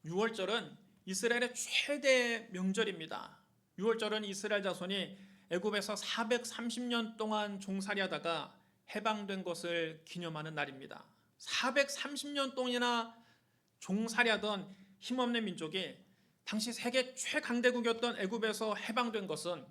유월절은 이스라엘의 최대 명절입니다. 유월절은 이스라엘 자손이 애굽에서 430년 동안 종살이하다가 해방된 것을 기념하는 날입니다. 430년 동안이나 종살이하던 힘없는 민족이 당시 세계 최강대국이었던 애굽에서 해방된 것은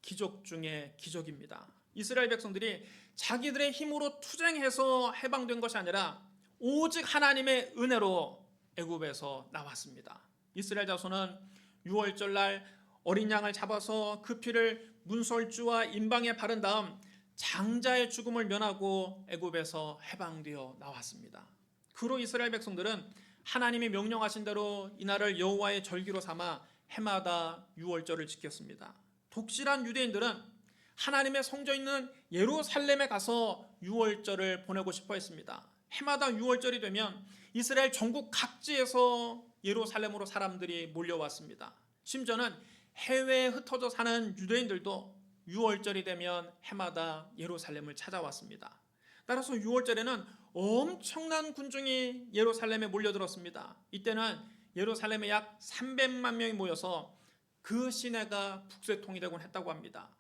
기적 중의 기적입니다. 이스라엘 백성들이 자기들의 힘으로 투쟁해서 해방된 것이 아니라 오직 하나님의 은혜로 애굽에서 나왔습니다. 이스라엘 자손은 유월절날 어린 양을 잡아서 그 피를 문설주와 임방에 바른 다음 장자의 죽음을 면하고 애굽에서 해방되어 나왔습니다. 그로 이스라엘 백성들은 하나님이 명령하신 대로 이날을 여호와의 절기로 삼아 해마다 유월절을 지켰습니다. 독실한 유대인들은 하나님의 성전 있는 예루살렘에 가서 유월절을 보내고 싶어 했습니다. 해마다 유월절이 되면 이스라엘 전국 각지에서 예루살렘으로 사람들이 몰려왔습니다. 심지어는 해외에 흩어져 사는 유대인들도 유월절이 되면 해마다 예루살렘을 찾아왔습니다. 따라서 유월절에는 엄청난 군중이 예루살렘에 몰려들었습니다. 이때는 예루살렘에 약 300만 명이 모여서 그 시내가 북새통이 되곤 했다고 합니다.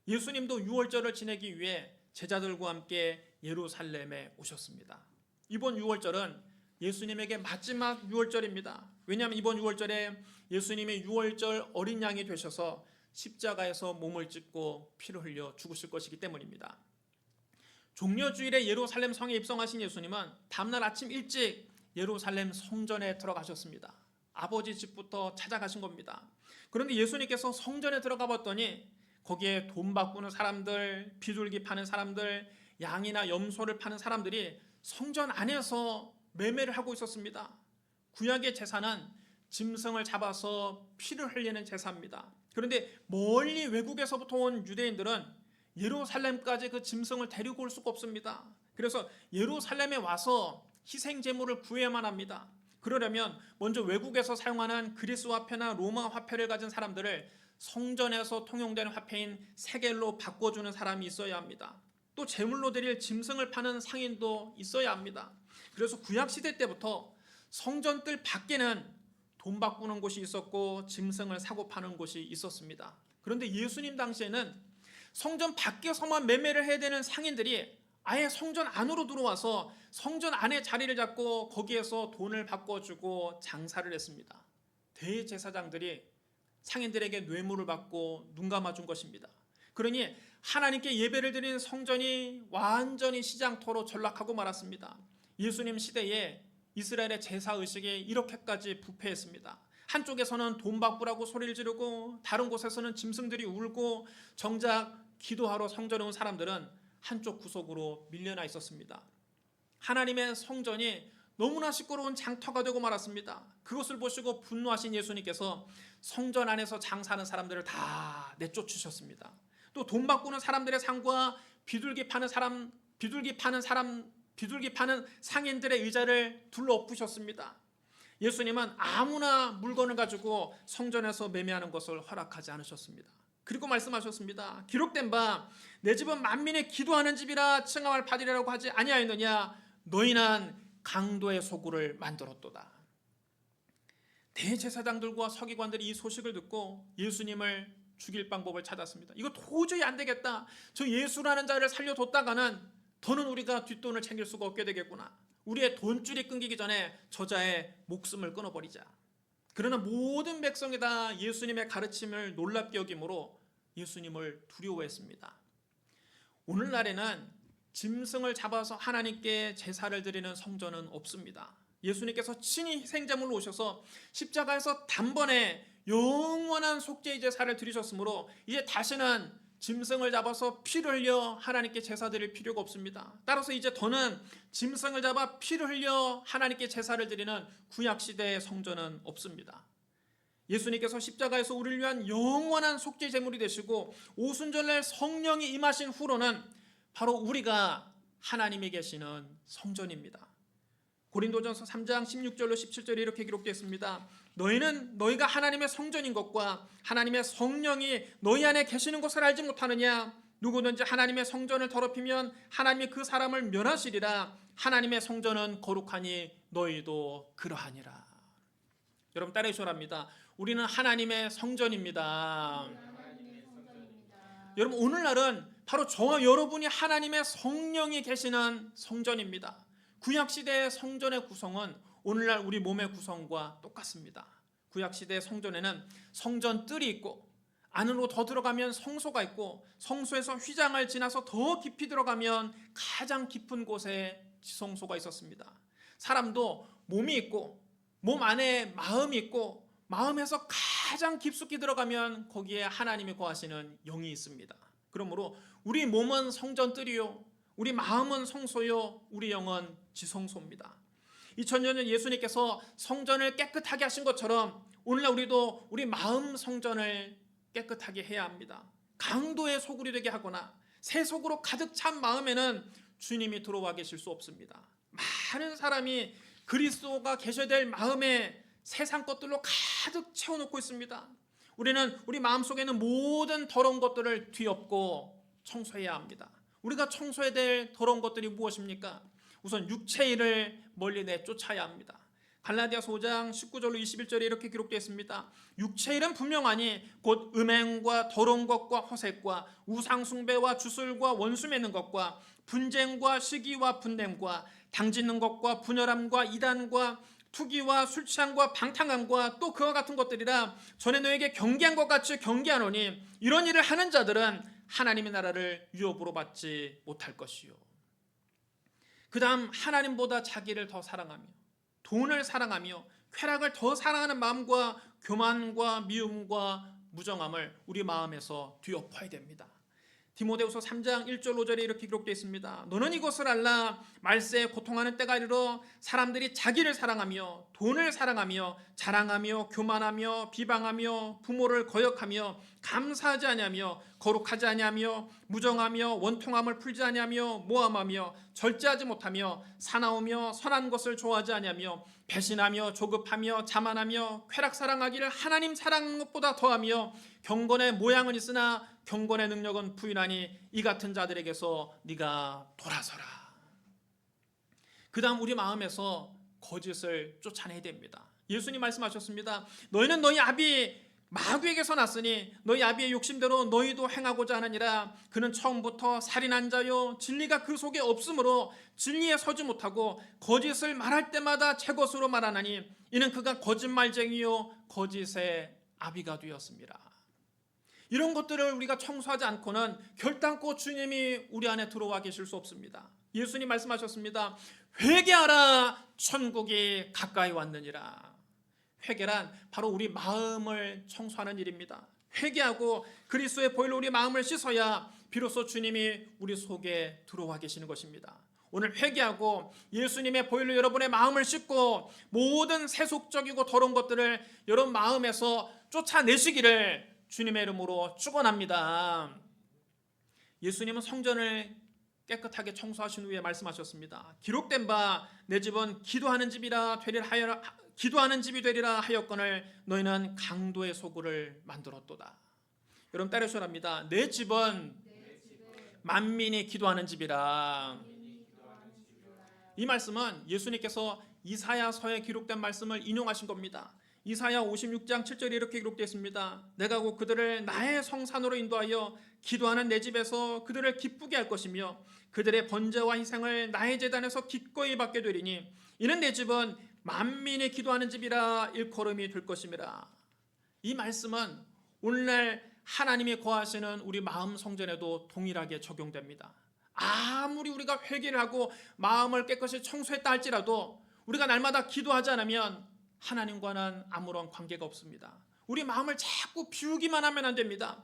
예수님도 유월절을 지내기 위해 제자들과 함께 예루살렘에 오셨습니다. 이번 유월절은 예수님에게 마지막 유월절입니다. 왜냐하면 이번 유월절에 예수님이 유월절 어린 양이 되셔서 십자가에서 몸을 찢고 피를 흘려 죽으실 것이기 때문입니다. 종려주일에 예루살렘 성에 입성하신 예수님은 다음날 아침 일찍 예루살렘 성전에 들어가셨습니다. 아버지 집부터 찾아가신 겁니다. 그런데 예수님께서 성전에 들어가 봤더니 거기에 돈 바꾸는 사람들, 비둘기 파는 사람들, 양이나 염소를 파는 사람들이 성전 안에서 매매를 하고 있었습니다. 구약의 제사는 짐승을 잡아서 피를 흘리는 제사입니다. 그런데 멀리 외국에서부터 온 유대인들은 예루살렘까지 그 짐승을 데리고 올 수가 없습니다. 그래서 예루살렘에 와서 희생 제물을 구해야만 합니다. 그러려면 먼저 외국에서 사용하는 그리스 화폐나 로마 화폐를 가진 사람들을 성전에서 통용되는 화폐인 세겔로 바꿔주는 사람이 있어야 합니다. 또 제물로 드릴 짐승을 파는 상인도 있어야 합니다. 그래서 구약시대 때부터 성전 뜰 밖에는 돈 바꾸는 곳이 있었고 짐승을 사고 파는 곳이 있었습니다. 그런데 예수님 당시에는 성전 밖에서만 매매를 해야 되는 상인들이 아예 성전 안으로 들어와서 성전 안에 자리를 잡고 거기에서 돈을 바꿔주고 장사를 했습니다. 대제사장들이 상인들에게 뇌물을 받고 눈 감아준 것입니다. 그러니 하나님께 예배를 드리는 성전이 완전히 시장터로 전락하고 말았습니다. 예수님 시대에 이스라엘의 제사의식이 이렇게까지 부패했습니다. 한쪽에서는 돈 바꾸라고 소리를 지르고 다른 곳에서는 짐승들이 울고 정작 기도하러 성전에 온 사람들은 한쪽 구석으로 밀려나 있었습니다. 하나님의 성전이 너무나 시끄러운 장터가 되고 말았습니다. 그것을 보시고 분노하신 예수님께서 성전 안에서 장사하는 사람들을 다 내쫓으셨습니다. 또 돈 바꾸는 사람들의 상과 비둘기 파는 상인들의 의자를 둘러엎으셨습니다. 예수님은 아무나 물건을 가지고 성전에서 매매하는 것을 허락하지 않으셨습니다. 그리고 말씀하셨습니다. 기록된 바 내 집은 만민이 기도하는 집이라 칭함을 받으리라고 하지 아니하였느냐. 너희는 강도의 소굴을 만들었도다. 대제사장들과 서기관들이 이 소식을 듣고 예수님을 죽일 방법을 찾았습니다. 이거 도저히 안 되겠다. 저 예수라는 자를 살려뒀다가는 더는 우리가 뒷돈을 챙길 수가 없게 되겠구나. 우리의 돈줄이 끊기기 전에 저자의 목숨을 끊어버리자. 그러나 모든 백성이 다 예수님의 가르침을 놀랍게 여김으로 예수님을 두려워했습니다. 오늘날에는 짐승을 잡아서 하나님께 제사를 드리는 성전은 없습니다. 예수님께서 친히 희생제물로 오셔서 십자가에서 단번에 영원한 속죄의 제사를 드리셨으므로 이제 다시는 짐승을 잡아서 피를 흘려 하나님께 제사 드릴 필요가 없습니다. 따라서 이제 더는 짐승을 잡아 피를 흘려 하나님께 제사를 드리는 구약시대의 성전은 없습니다. 예수님께서 십자가에서 우리를 위한 영원한 속죄 제물이 되시고 오순절날 성령이 임하신 후로는 바로 우리가 하나님이 계시는 성전입니다. 고린도전서 3장 16절로 17절에 이렇게 기록되어 있습니다. 너희는 너희가 하나님의 성전인 것과 하나님의 성령이 너희 안에 계시는 것을 알지 못하느냐. 누구든지 하나님의 성전을 더럽히면 하나님이 그 사람을 멸하시리라. 하나님의 성전은 거룩하니 너희도 그러하니라. 여러분 따라해 주랍니다. 우리는 하나님의 성전입니다. 여러분 오늘날은 바로 저와 여러분이 하나님의 성령이 계시는 성전입니다. 구약시대의 성전의 구성은 오늘날 우리 몸의 구성과 똑같습니다. 구약시대의 성전에는 성전 뜰이 있고 안으로 더 들어가면 성소가 있고 성소에서 휘장을 지나서 더 깊이 들어가면 가장 깊은 곳에 지성소가 있었습니다. 사람도 몸이 있고 몸 안에 마음이 있고 마음에서 가장 깊숙이 들어가면 거기에 하나님이 거하시는 영이 있습니다. 그러므로 우리 몸은 성전뜰이요 우리 마음은 성소요 우리 영은 지성소입니다. 2000년 전 예수님께서 성전을 깨끗하게 하신 것처럼 오늘날 우리도 우리 마음 성전을 깨끗하게 해야 합니다. 강도의 소굴이 되게 하거나 새 속으로 가득 찬 마음에는 주님이 들어와 계실 수 없습니다. 많은 사람이 그리스도가 계셔야 될 마음에 세상 것들로 가득 채워놓고 있습니다. 우리는 우리 마음속에는 모든 더러운 것들을 뒤엎고 청소해야 합니다. 우리가 청소해야 될 더러운 것들이 무엇입니까? 우선 육체의 일을 멀리 내쫓아야 합니다. 갈라디아서 5장 19절로 21절에 이렇게 기록되어 있습니다. 육체의 일은 분명하니 곧 음행과 더러운 것과 허색과 우상숭배와 주술과 원수 맺는 것과 분쟁과 시기와 분냄과 당짓는 것과 분열함과 이단과 투기와 술 취함과 방탕함과 또 그와 같은 것들이라 전에 너에게 경계한 것 같이 경계하노니 이런 일을 하는 자들은 하나님의 나라를 유업으로 받지 못할 것이요. 그 다음 하나님보다 자기를 더 사랑하며 돈을 사랑하며 쾌락을 더 사랑하는 마음과 교만과 미움과 무정함을 우리 마음에서 뒤엎어야 됩니다. 디모데후서 3장 1절 5절에 이렇게 기록되어 있습니다. 너는 이것을 알라. 말세에 고통하는 때가 이르러 사람들이 자기를 사랑하며 돈을 사랑하며 자랑하며 교만하며 비방하며 부모를 거역하며 감사하지 아니하며 거룩하지 아니하며 무정하며 원통함을 풀지 아니하며 모함하며 절제하지 못하며 사나우며 선한 것을 좋아하지 아니하며 배신하며 조급하며 자만하며 쾌락 사랑하기를 하나님 사랑하는 것보다 더하며 경건의 모양은 있으나 경건의 능력은 부인하니 이 같은 자들에게서 네가 돌아서라. 그 다음 우리 마음에서 거짓을 쫓아내야 됩니다. 예수님 말씀하셨습니다. 너희는 너희 아비 마귀에게서 났으니 너희 아비의 욕심대로 너희도 행하고자 하느니라. 그는 처음부터 살인한 자요 진리가 그 속에 없으므로 진리에 서지 못하고 거짓을 말할 때마다 제 것으로 말하나니 이는 그가 거짓말쟁이요 거짓의 아비가 되었습니다. 이런 것들을 우리가 청소하지 않고는 결단코 주님이 우리 안에 들어와 계실 수 없습니다. 예수님 말씀하셨습니다. 회개하라 천국이 가까이 왔느니라. 회개란 바로 우리 마음을 청소하는 일입니다. 회개하고 그리스도의 보혈로 우리 마음을 씻어야 비로소 주님이 우리 속에 들어와 계시는 것입니다. 오늘 회개하고 예수님의 보혈로 여러분의 마음을 씻고 모든 세속적이고 더러운 것들을 여러분 마음에서 쫓아내시기를 주님의 이름으로 축원합니다. 예수님은 성전을 깨끗하게 청소하신 후에 말씀하셨습니다. 기록된 바 내 집은 기도하는 집이 되리라 하였거늘 너희는 강도의 소굴을 만들었도다. 여러분 따르셔랍니다. 내 집은 만민이 기도하는 집이라. 이 말씀은 예수님께서 이사야서에 기록된 말씀을 인용하신 겁니다. 이사야 56장 7절에 이렇게 기록되어 있습니다. 내가 곧 그들을 나의 성산으로 인도하여 기도하는 내 집에서 그들을 기쁘게 할 것이며 그들의 번제와 희생을 나의 제단에서 기꺼이 받게 되리니 이는 내 집은 만민이 기도하는 집이라 일컬음이 될 것임이라. 이 말씀은 오늘날 하나님이 거하시는 우리 마음 성전에도 동일하게 적용됩니다. 아무리 우리가 회개를 하고 마음을 깨끗이 청소했다 할지라도 우리가 날마다 기도하지 않으면 하나님과는 아무런 관계가 없습니다. 우리 마음을 자꾸 비우기만 하면 안 됩니다.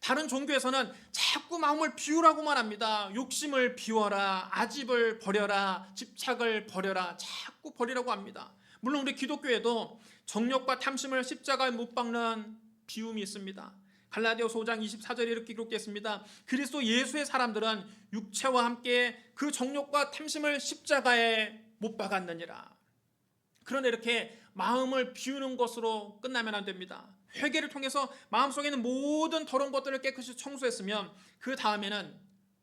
다른 종교에서는 자꾸 마음을 비우라고만 합니다. 욕심을 비워라, 아집을 버려라, 집착을 버려라, 자꾸 버리라고 합니다. 물론 우리 기독교에도 정욕과 탐심을 십자가에 못 박는 비움이 있습니다. 갈라디아서 5장 24절에 이렇게 기록됐습니다. 그리스도 예수의 사람들은 육체와 함께 그 정욕과 탐심을 십자가에 못 박았느니라. 그런데 이렇게 마음을 비우는 것으로 끝나면 안 됩니다. 회개를 통해서 마음속에 있는 모든 더러운 것들을 깨끗이 청소했으면 그 다음에는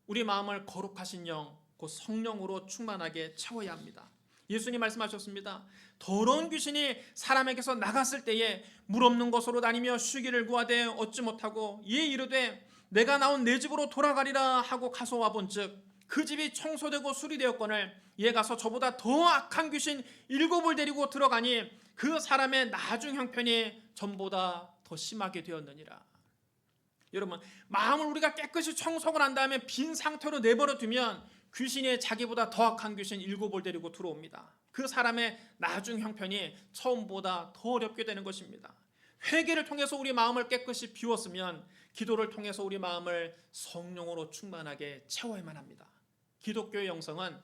우리 마음을 거룩하신 영, 곧 성령으로 충만하게 채워야 합니다. 예수님 말씀하셨습니다. 더러운 귀신이 사람에게서 나갔을 때에 물 없는 곳으로 다니며 쉬기를 구하되 얻지 못하고 이에 이르되 내가 나온 내 집으로 돌아가리라 하고 가서 와본즉 그 집이 청소되고 수리되었거늘 이에 가서 저보다 더 악한 귀신 7을 데리고 들어가니 그 사람의 나중 형편이 전보다 더 심하게 되었느니라. 여러분, 마음을 우리가 깨끗이 청소를 한 다음에 빈 상태로 내버려 두면 귀신이 자기보다 더 악한 귀신 7을 데리고 들어옵니다. 그 사람의 나중 형편이 처음보다 더 어렵게 되는 것입니다. 회개를 통해서 우리 마음을 깨끗이 비웠으면 기도를 통해서 우리 마음을 성령으로 충만하게 채워야만 합니다. 기독교의 영성은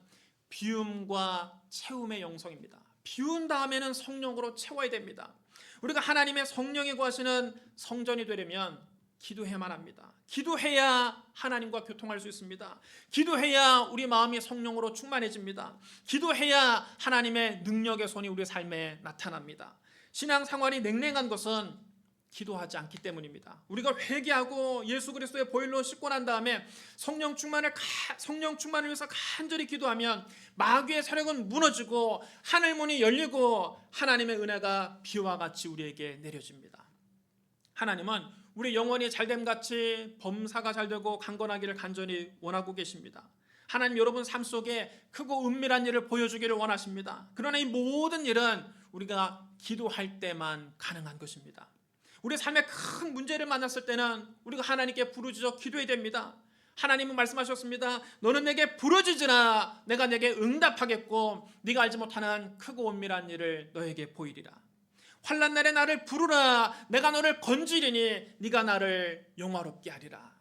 비움과 채움의 영성입니다. 비운 다음에는 성령으로 채워야 됩니다. 우리가 하나님의 성령이 구하시는 성전이 되려면 기도해야만 합니다. 기도해야 하나님과 교통할 수 있습니다. 기도해야 우리 마음이 성령으로 충만해집니다. 기도해야 하나님의 능력의 손이 우리 삶에 나타납니다. 신앙생활이 냉랭한 것은 기도하지 않기 때문입니다. 우리가 회개하고 예수 그리스도의 보혈로 씻고 난 다음에 성령 충만을 위해서 간절히 기도하면 마귀의 세력은 무너지고 하늘 문이 열리고 하나님의 은혜가 비와 같이 우리에게 내려집니다. 하나님은 우리 영혼이 잘됨같이 범사가 잘되고 강건하기를 간절히 원하고 계십니다. 하나님 여러분 삶 속에 크고 은밀한 일을 보여주기를 원하십니다. 그러나 이 모든 일은 우리가 기도할 때만 가능한 것입니다. 우리 삶에 큰 문제를 만났을 때는 우리가 하나님께 부르짖어 기도해야 됩니다. 하나님은 말씀하셨습니다. 너는 내게 부르짖으라 내가 내게 응답하겠고 네가 알지 못하는 크고 은밀한 일을 너에게 보이리라. 환난 날에 나를 부르라 내가 너를 건지리니 네가 나를 영화롭게 하리라.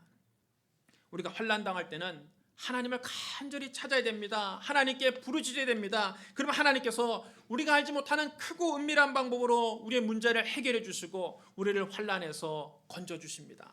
우리가 환난 당할 때는 하나님을 간절히 찾아야 됩니다. 하나님께 부르짖어야 됩니다. 그러면 하나님께서 우리가 알지 못하는 크고 은밀한 방법으로 우리의 문제를 해결해 주시고 우리를 환난에서 건져 주십니다.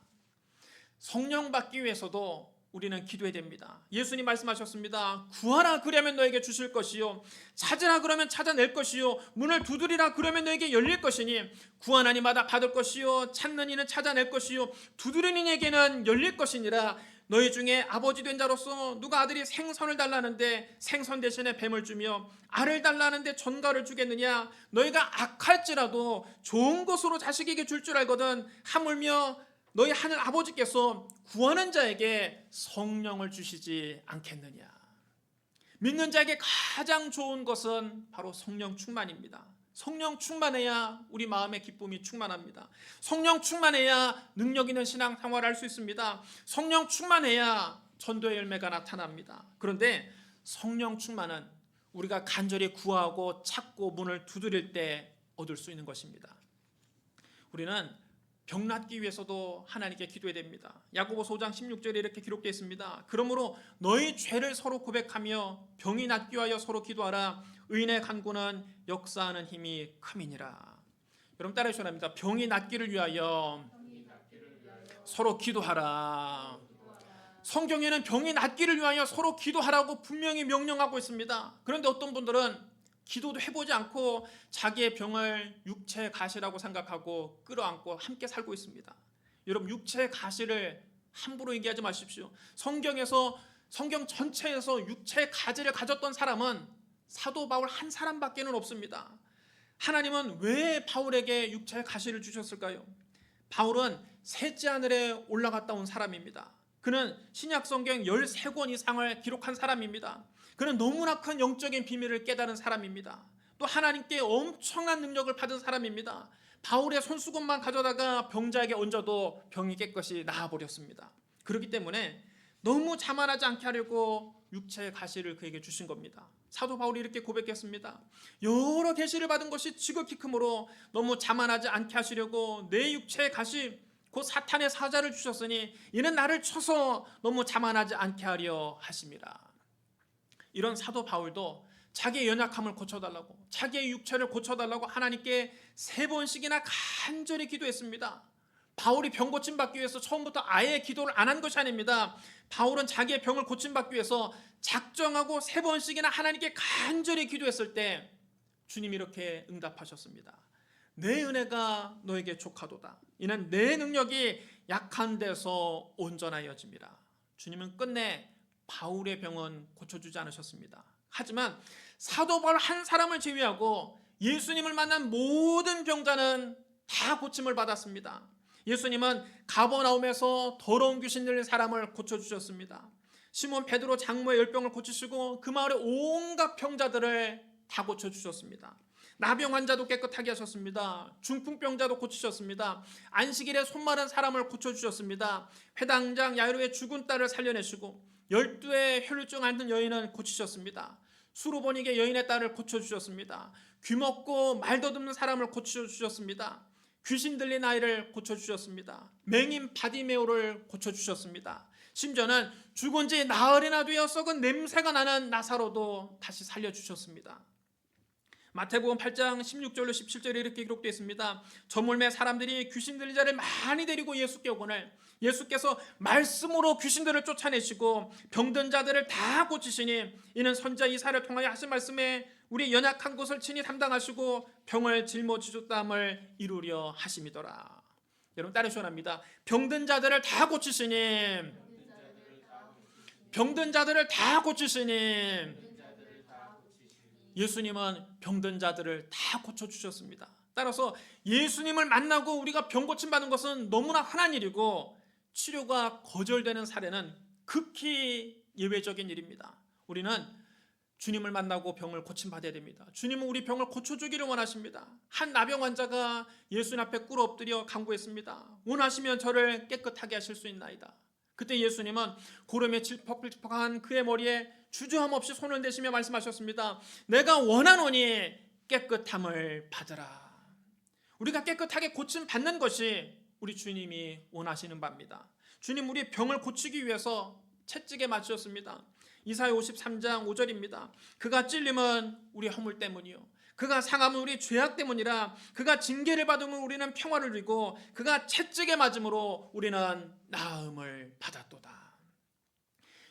성령 받기 위해서도 우리는 기도해야 됩니다. 예수님 말씀하셨습니다. 구하라 그러면 너에게 주실 것이요 찾으라 그러면 찾아낼 것이요 문을 두드리라 그러면 너에게 열릴 것이니 구하는 이마다 받을 것이요 찾는 이는 찾아낼 것이요 두드리는 이에게는 열릴 것이니라. 너희 중에 아버지 된 자로서 누가 아들이 생선을 달라는데 생선 대신에 뱀을 주며 알을 달라는데 전갈을 주겠느냐. 너희가 악할지라도 좋은 것으로 자식에게 줄 줄 알거든 하물며 너희 하늘 아버지께서 구하는 자에게 성령을 주시지 않겠느냐. 믿는 자에게 가장 좋은 것은 바로 성령 충만입니다. 성령 충만해야 우리 마음의 기쁨이 충만합니다. 성령 충만해야 능력 있는 신앙생활을 할 수 있습니다. 성령 충만해야 전도의 열매가 나타납니다. 그런데 성령 충만은 우리가 간절히 구하고 찾고 문을 두드릴 때 얻을 수 있는 것입니다. 우리는 병 낫기 위해서도 하나님께 기도해야 됩니다. 야고보서 5장 16절에 이렇게 기록되어 있습니다. 그러므로 너희 죄를 서로 고백하며 병이 낫기 위하여 서로 기도하라. 의인의 간구는 역사하는 힘이 큼이니라. 여러분 따라해 주셔야 합니다. 병이 낫기를 위하여 서로 기도하라. 성경에는 병이 낫기를 위하여 서로 기도하라고 분명히 명령하고 있습니다. 그런데 어떤 분들은 기도도 해보지 않고 자기의 병을 육체의 가시라고 생각하고 끌어안고 함께 살고 있습니다. 여러분 육체의 가시를 함부로 얘기하지 마십시오. 성경 전체에서 육체의 가지를 가졌던 사람은 사도 바울 한 사람밖에는 없습니다. 하나님은 왜 바울에게 육체의 가시를 주셨을까요? 바울은 셋째 하늘에 올라갔다 온 사람입니다. 그는 신약 성경 13권 이상을 기록한 사람입니다. 그는 너무나 큰 영적인 비밀을 깨달은 사람입니다. 또 하나님께 엄청난 능력을 받은 사람입니다. 바울의 손수건만 가져다가 병자에게 얹어도 병이 깨끗이 나아버렸습니다. 그렇기 때문에 너무 자만하지 않게 하려고 육체의 가시를 그에게 주신 겁니다. 사도 바울이 이렇게 고백했습니다. 여러 계시를 받은 것이 지극히 크므로 너무 자만하지 않게 하시려고 내 육체의 가시 곧 사탄의 사자를 주셨으니 이는 나를 쳐서 너무 자만하지 않게 하려 하심이라. 이런 사도 바울도 자기의 연약함을 고쳐달라고 자기의 육체를 고쳐달라고 하나님께 3번씩이나 간절히 기도했습니다. 바울이 병 고침받기 위해서 처음부터 아예 기도를 안 한 것이 아닙니다. 바울은 자기의 병을 고침받기 위해서 작정하고 3번씩이나 하나님께 간절히 기도했을 때 주님이 이렇게 응답하셨습니다. 내 은혜가 너에게 족하도다. 이는 내 능력이 약한 데서 온전하여짐이라. 주님은 끝내 바울의 병은 고쳐주지 않으셨습니다. 하지만 사도 바울 한 사람을 제외하고 예수님을 만난 모든 병자는 다 고침을 받았습니다. 예수님은 가버나움에서 더러운 귀신 들린 사람을 고쳐주셨습니다. 시몬 베드로 장모의 열병을 고치시고 그 마을의 온갖 병자들을 다 고쳐주셨습니다. 나병 환자도 깨끗하게 하셨습니다. 중풍병자도 고치셨습니다. 안식일에 손 마른 사람을 고쳐주셨습니다. 회당장 야이로의 죽은 딸을 살려내시고 12의 혈루증 앓는 여인은 고치셨습니다. 수로보니게 여인의 딸을 고쳐주셨습니다. 귀먹고 말 더듬는 사람을 고쳐주셨습니다. 귀신 들린 아이를 고쳐주셨습니다. 맹인 바디메오를 고쳐주셨습니다. 심지어는 죽은 지 나흘이나 되어 썩은 냄새가 나는 나사로도 다시 살려주셨습니다. 마태복음 8장 16절로 17절에 이렇게 기록되어 있습니다. 저물매 사람들이 귀신 들린 자를 많이 데리고 예수께 오거늘 예수께서 말씀으로 귀신들을 쫓아내시고 병든 자들을 다 고치시니 이는 선지자 이사야를 통하여 하신 말씀에 우리 연약한 곳을 친히 담당하시고 병을 짊어지셨다함을 이루려 하심이더라. 여러분 따르셔야 합니다. 병든 자들을 다 고치시니, 병든 자들을 다 고치시니, 예수님은 병든 자들을 다 고쳐주셨습니다. 따라서 예수님을 만나고 우리가 병 고침 받는 것은 너무나 흔한 일이고 치료가 거절되는 사례는 극히 예외적인 일입니다. 우리는 주님을 만나고 병을 고침받아야 됩니다. 주님은 우리 병을 고쳐주기를 원하십니다. 한 나병 환자가 예수님 앞에 꿇어 엎드려 간구했습니다. 원하시면 저를 깨끗하게 하실 수 있나이다. 그때 예수님은 고름에 질퍽질퍽한 그의 머리에 주저함 없이 손을 대시며 말씀하셨습니다. 내가 원하노니 깨끗함을 받으라. 우리가 깨끗하게 고침 받는 것이 우리 주님이 원하시는 바입니다. 주님 우리 병을 고치기 위해서 채찍에 맞으셨습니다. 이사야 53장 5절입니다. 그가 찔림은 우리 허물 때문이요 그가 상함은 우리 죄악 때문이라. 그가 징계를 받으면 우리는 평화를 누리고 그가 채찍에 맞음으로 우리는 나음을 받았도다.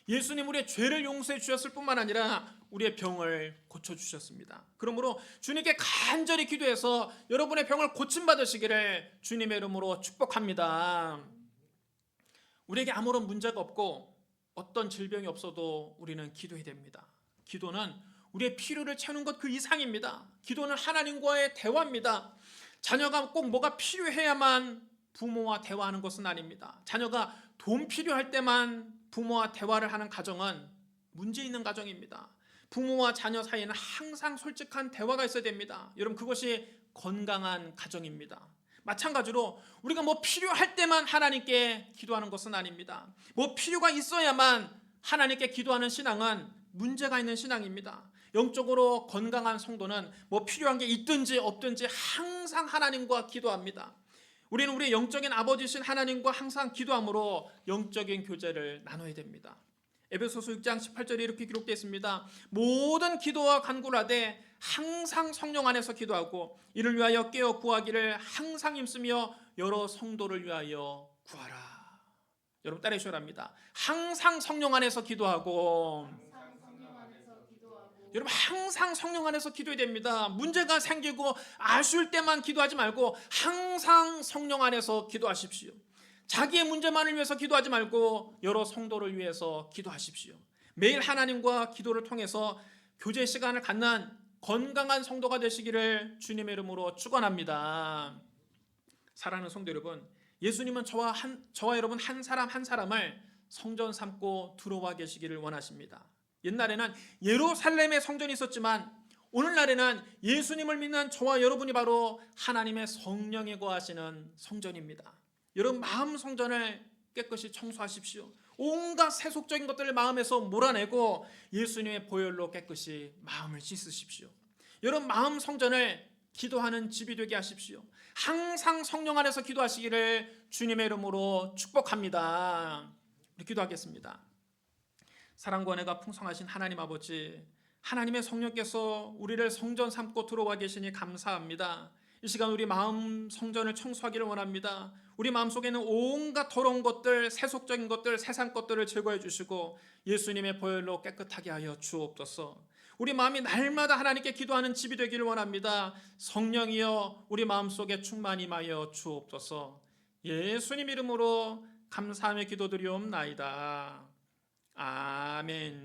예수님 우리의 죄를 용서해 주셨을 뿐만 아니라 우리의 병을 고쳐주셨습니다. 그러므로 주님께 간절히 기도해서 여러분의 병을 고침받으시기를 주님의 이름으로 축복합니다. 우리에게 아무런 문제가 없고 어떤 질병이 없어도 우리는 기도해야 됩니다. 기도는 우리의 필요를 채우는 것 그 이상입니다. 기도는 하나님과의 대화입니다. 자녀가 꼭 뭐가 필요해야만 부모와 대화하는 것은 아닙니다. 자녀가 돈 필요할 때만 부모와 대화를 하는 가정은 문제 있는 가정입니다. 부모와 자녀 사이에는 항상 솔직한 대화가 있어야 됩니다. 여러분 그것이 건강한 가정입니다. 마찬가지로 우리가 뭐 필요할 때만 하나님께 기도하는 것은 아닙니다. 뭐 필요가 있어야만 하나님께 기도하는 신앙은 문제가 있는 신앙입니다. 영적으로 건강한 성도는 뭐 필요한 게 있든지 없든지 항상 하나님과 기도합니다. 우리는 우리 영적인 아버지신 하나님과 항상 기도함으로 영적인 교제를 나눠야 됩니다. 에베소서 6장 18절에 이렇게 기록되어 있습니다. 모든 기도와 간구를 하되 항상 성령 안에서 기도하고 이를 위하여 깨어 구하기를 항상 힘쓰며 여러 성도를 위하여 구하라. 여러분 따라해 주셔야 합니다. 항상 성령 안에서 기도하고, 여러분 항상 성령 안에서 기도해야 됩니다. 문제가 생기고 아쉬울 때만 기도하지 말고 항상 성령 안에서 기도하십시오. 자기의 문제만을 위해서 기도하지 말고 여러 성도를 위해서 기도하십시오. 매일 하나님과 기도를 통해서 교제 시간을 갖는 건강한 성도가 되시기를 주님의 이름으로 축원합니다. 사랑하는 성도 여러분, 예수님은 저와 여러분 한 사람 한 사람을 성전 삼고 들어와 계시기를 원하십니다. 옛날에는 예루살렘에 성전이 있었지만 오늘날에는 예수님을 믿는 저와 여러분이 바로 하나님의 성령이 거하시는 성전입니다. 여러분 마음 성전을 깨끗이 청소하십시오. 온갖 세속적인 것들을 마음에서 몰아내고 예수님의 보혈로 깨끗이 마음을 씻으십시오. 여러분 마음 성전을 기도하는 집이 되게 하십시오. 항상 성령 안에서 기도하시기를 주님의 이름으로 축복합니다. 우리 기도하겠습니다. 사랑과 은혜가 풍성하신 하나님 아버지, 하나님의 성령께서 우리를 성전 삼고 들어와 계시니 감사합니다. 이 시간 우리 마음 성전을 청소하기를 원합니다. 우리 마음속에 있는 온갖 더러운 것들, 세속적인 것들, 세상 것들을 제거해 주시고 예수님의 보혈로 깨끗하게 하여 주옵소서. 우리 마음이 날마다 하나님께 기도하는 집이 되기를 원합니다. 성령이여 우리 마음속에 충만히 임하여 주옵소서. 예수님 이름으로 감사하며 기도드리옵나이다. 아멘.